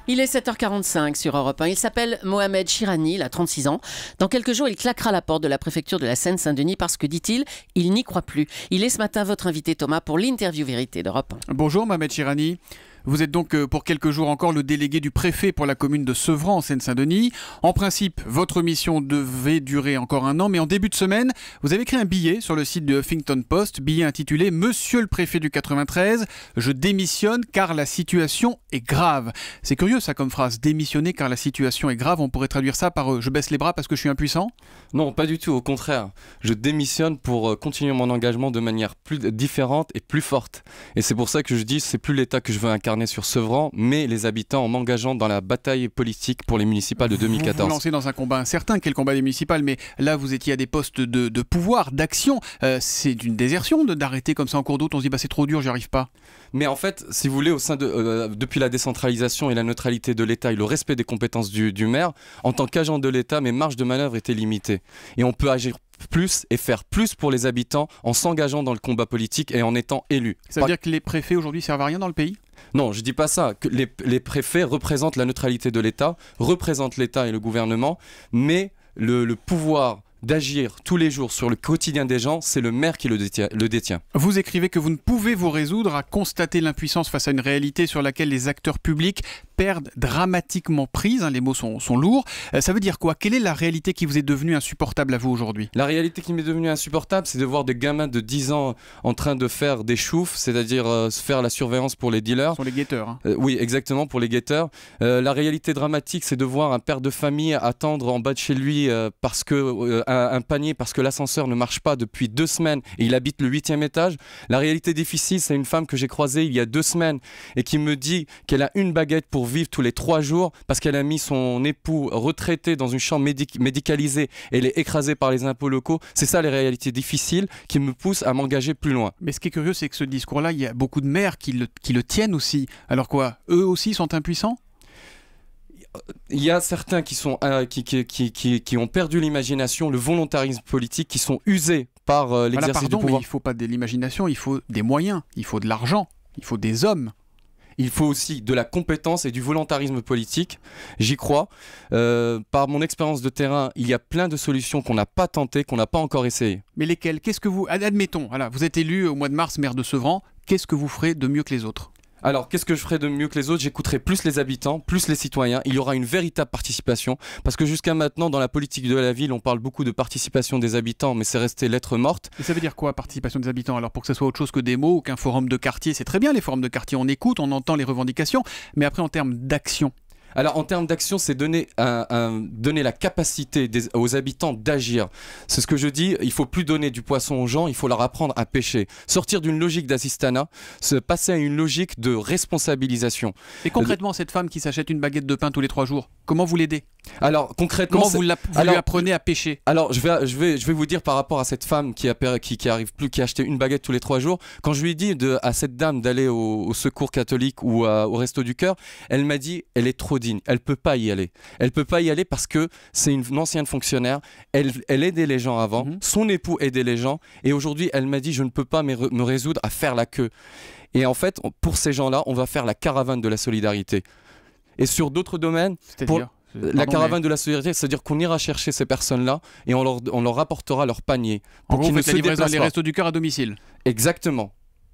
Il est 7h45 sur Europe 1. Il s'appelle Mohamed Chirani, il a 36 ans. Dans quelques jours, il claquera la porte de la préfecture de la Seine-Saint-Denis parce que, dit-il, il n'y croit plus. Il est ce matin votre invité, Thomas, pour l'interview vérité d'Europe 1. Bonjour Mohamed Chirani. Vous êtes donc pour quelques jours encore le délégué du préfet pour la commune de Sevran en Seine-Saint-Denis. En principe, votre mission devait durer encore un an, mais en début de semaine, vous avez écrit un billet sur le site de Huffington Post, billet intitulé « Monsieur le préfet du 93, je démissionne car la situation est grave ». C'est curieux ça comme phrase, démissionner car la situation est grave, on pourrait traduire ça par « je baisse les bras parce que je suis impuissant ». Non, pas du tout, au contraire. Je démissionne pour continuer mon engagement de manière plus différente et plus forte. Et c'est pour ça que je dis, c'est plus l'État que je veux incarner sur Sevran, mais les habitants en m'engageant dans la bataille politique pour les municipales de 2014. Vous vous lancez dans un combat incertain, qui est le combat des municipales, mais là vous étiez à des postes de pouvoir, d'action. C'est une désertion d'arrêter comme ça en cours de route, on se dit bah, c'est trop dur, j'y arrive pas. Mais en fait, si vous voulez, depuis la décentralisation et la neutralité de l'État et le respect des compétences du maire, en tant qu'agent de l'État, mes marges de manœuvre étaient limitées. Et on peut agir plus et faire plus pour les habitants en s'engageant dans le combat politique et en étant élu. Ça veut dire que les préfets aujourd'hui servent à rien dans le pays ? Non, je dis pas ça. Que les préfets représentent la neutralité de l'État, représentent l'État et le gouvernement, mais le pouvoir d'agir tous les jours sur le quotidien des gens, c'est le maire qui le détient. Vous écrivez que vous ne pouvez vous résoudre à constater l'impuissance face à une réalité sur laquelle les acteurs publics perdent dramatiquement prise, les mots sont lourds. Ça veut dire quoi? Quelle est la réalité qui vous est devenue insupportable à vous aujourd'hui? La réalité qui m'est devenue insupportable, c'est de voir des gamins de 10 ans en train de faire des choufs, c'est-à-dire faire la surveillance pour les dealers. Pour les guetteurs. Oui, exactement, pour les guetteurs. La réalité dramatique, c'est de voir un père de famille attendre en bas de chez lui parce que un panier parce que l'ascenseur ne marche pas depuis 2 semaines et il habite le 8e étage. La réalité difficile, c'est une femme que j'ai croisée il y a 2 semaines et qui me dit qu'elle a une baguette pour vivre tous les 3 jours parce qu'elle a mis son époux retraité dans une chambre médicalisée et elle est écrasée par les impôts locaux. C'est ça les réalités difficiles qui me poussent à m'engager plus loin. Mais ce qui est curieux, c'est que ce discours-là, il y a beaucoup de maires qui le tiennent aussi. Alors quoi, eux aussi sont impuissants ? Il y a certains qui ont perdu l'imagination, le volontarisme politique, qui sont usés par l'exercice du pouvoir. Mais il ne faut pas de l'imagination, il faut des moyens, il faut de l'argent, il faut des hommes. Il faut aussi de la compétence et du volontarisme politique, j'y crois. Par mon expérience de terrain, il y a plein de solutions qu'on n'a pas tentées, qu'on n'a pas encore essayées. Mais lesquelles? Qu'est-ce que vous... Admettons, voilà, vous êtes élu au mois de mars maire de Sevran, qu'est-ce que vous ferez de mieux que les autres? Alors, qu'est-ce que je ferai de mieux que les autres? J'écouterai plus les habitants, plus les citoyens. Il y aura une véritable participation. Parce que jusqu'à maintenant, dans la politique de la ville, on parle beaucoup de participation des habitants, mais c'est resté lettre morte. Et ça veut dire quoi, participation des habitants? Alors, pour que ça soit autre chose que des mots ou qu'un forum de quartier, c'est très bien les forums de quartier, on écoute, on entend les revendications, mais après, en termes d'action. Alors en termes d'action, c'est donner la capacité aux habitants d'agir. C'est ce que je dis, il ne faut plus donner du poisson aux gens, il faut leur apprendre à pêcher. Sortir d'une logique d'assistanat, se passer à une logique de responsabilisation. Et concrètement, cette femme qui s'achète une baguette de pain tous les 3 jours, comment vous l'aidez? Alors concrètement, comment vous lui apprenez à pêcher? Alors je vais vous dire par rapport à cette femme qui arrive plus, qui a acheté une baguette tous les 3 jours. Quand je lui ai dit à cette dame d'aller au secours catholique ou au Resto du Cœur, elle m'a dit elle est trop digne, elle peut pas y aller. Elle peut pas y aller parce que c'est une ancienne fonctionnaire. Elle aidait les gens avant, son époux aidait les gens et aujourd'hui elle m'a dit je ne peux pas me résoudre à faire la queue. Et en fait pour ces gens-là, on va faire la caravane de la solidarité. Et sur d'autres domaines, la caravane de la solidarité, c'est-à-dire qu'on ira chercher ces personnes-là et on leur apportera leur panier. En gros, vous faites la livraison des Restos du Cœur à domicile. Exactement.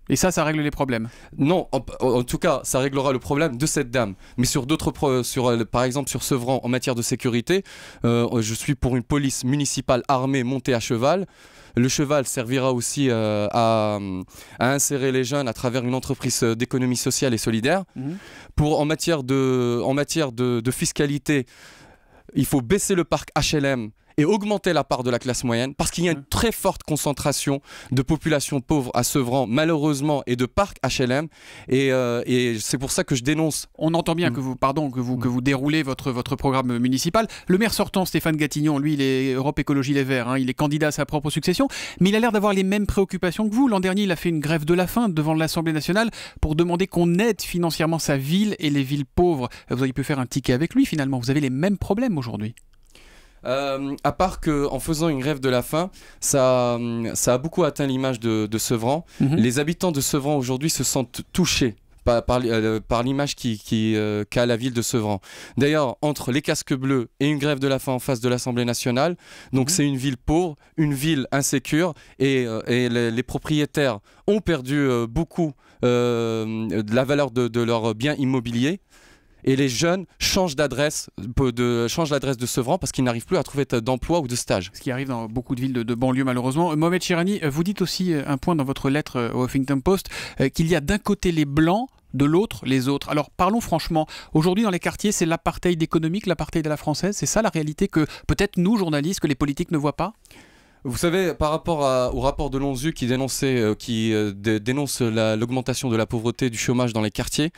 Et ça règle les problèmes? Non, en tout cas, ça réglera le problème de cette dame. Mais sur d'autres, par exemple sur Sevran, en matière de sécurité, je suis pour une police municipale armée montée à cheval. Le cheval servira aussi à insérer les jeunes à travers une entreprise d'économie sociale et solidaire. En matière de fiscalité, il faut baisser le parc HLM et augmenter la part de la classe moyenne parce qu'il y a une très forte concentration de population pauvre à Sevran malheureusement et de parcs HLM et c'est pour ça que je dénonce. On entend bien que vous déroulez votre programme municipal. Le maire sortant Stéphane Gatignon, lui il est Europe Écologie Les Verts, il est candidat à sa propre succession, mais il a l'air d'avoir les mêmes préoccupations que vous. L'an dernier il a fait une grève de la faim devant l'Assemblée nationale pour demander qu'on aide financièrement sa ville et les villes pauvres. Vous auriez pu faire un ticket avec lui finalement, vous avez les mêmes problèmes aujourd'hui. À part qu'en faisant une grève de la faim, ça a beaucoup atteint l'image de Sevran. Les habitants de Sevran aujourd'hui se sentent touchés par l'image qu'a la ville de Sevran. D'ailleurs, entre les casques bleus et une grève de la faim en face de l'Assemblée nationale, donc c'est une ville pauvre, une ville insécure, et les propriétaires ont perdu beaucoup de la valeur de leurs biens immobiliers. Et les jeunes changent l'adresse de Sevran parce qu'ils n'arrivent plus à trouver d'emploi ou de stage. Ce qui arrive dans beaucoup de villes de banlieue malheureusement. Mohamed Chirani, vous dites aussi un point dans votre lettre au Huffington Post, qu'il y a d'un côté les blancs, de l'autre les autres. Alors parlons franchement, aujourd'hui dans les quartiers c'est l'apartheid économique, l'apartheid à la française, c'est ça la réalité que peut-être nous journalistes, que les politiques ne voient pas ? Vous savez, par rapport au rapport de l'ONU qui dénonce l'augmentation de la pauvreté, du chômage dans les quartiers,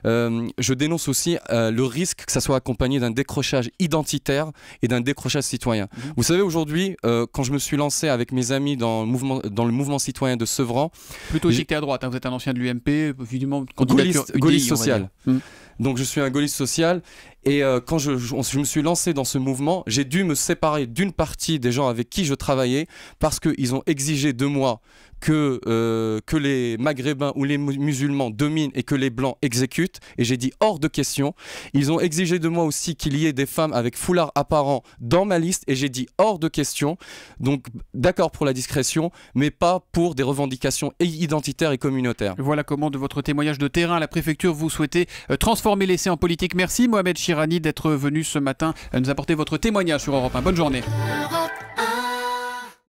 je dénonce aussi le risque que ça soit accompagné d'un décrochage identitaire et d'un décrochage citoyen. Vous savez, aujourd'hui, quand je me suis lancé avec mes amis dans le mouvement citoyen de Sevran... Plutôt aussi que tu es à droite, hein, vous êtes un ancien de l'UMP, évidemment... Gaulliste social. Donc je suis un gaulliste social et quand je me suis lancé dans ce mouvement, j'ai dû me séparer d'une partie des gens avec qui je travaillais parce qu'ils ont exigé de moi que les maghrébins ou les musulmans dominent et que les blancs exécutent, et j'ai dit hors de question. Ils ont exigé de moi aussi qu'il y ait des femmes avec foulard apparent dans ma liste, et j'ai dit hors de question. Donc d'accord pour la discrétion, mais pas pour des revendications identitaires et communautaires. Voilà comment, de votre témoignage de terrain à la préfecture, vous souhaitez transformer l'essai en politique. Merci Mohamed Chirani d'être venu ce matin nous apporter votre témoignage sur Europe 1. Bonne journée. Europe 1.